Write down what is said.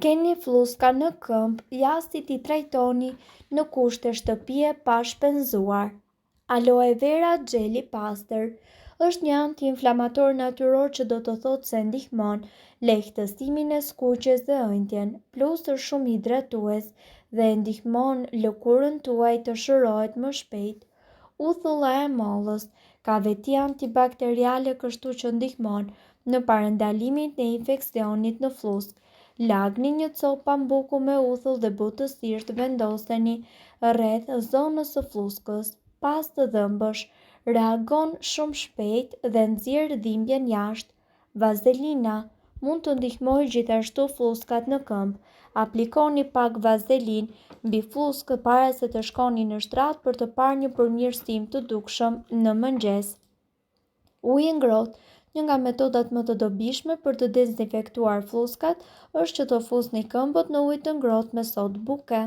Keni fluska në këmbë, jashtë t'i trajtoni në kushte shtëpie pa shpenzuar. Aloe vera gjeli pastër është një anti-inflamator natyror që do të thotë se ndihmon lehtësimin e skuqjes dhe ëndjen, plus është shumë hidratues dhe ndihmon lëkurën tuaj të shërohet më shpejt. Uthulla e mollës ka veti antibakteriale, kështu që ndihmon në parandalimin e infeksionit në flusk. Lagni një copë pambuku me uthull dhe butësisht vendoseni rreth zonës së fluskës. Pas të dhëmbësh, reagon shumë shpejt dhe nxjerr dhimbjen jashtë. Vazelina mund të ndihmojë gjithashtu fluskat në këmbë. Aplikoni pak vazelin mbi fluskë para se të shkoni në shtrat për të parë një përmirësim të dukshëm në mëngjes. Uji i ngrohtë. Një nga metodat më të dobishme për të dezinfektuar fluskat është që të fusni këmbët në ujë të ngrohtë me sodë buke.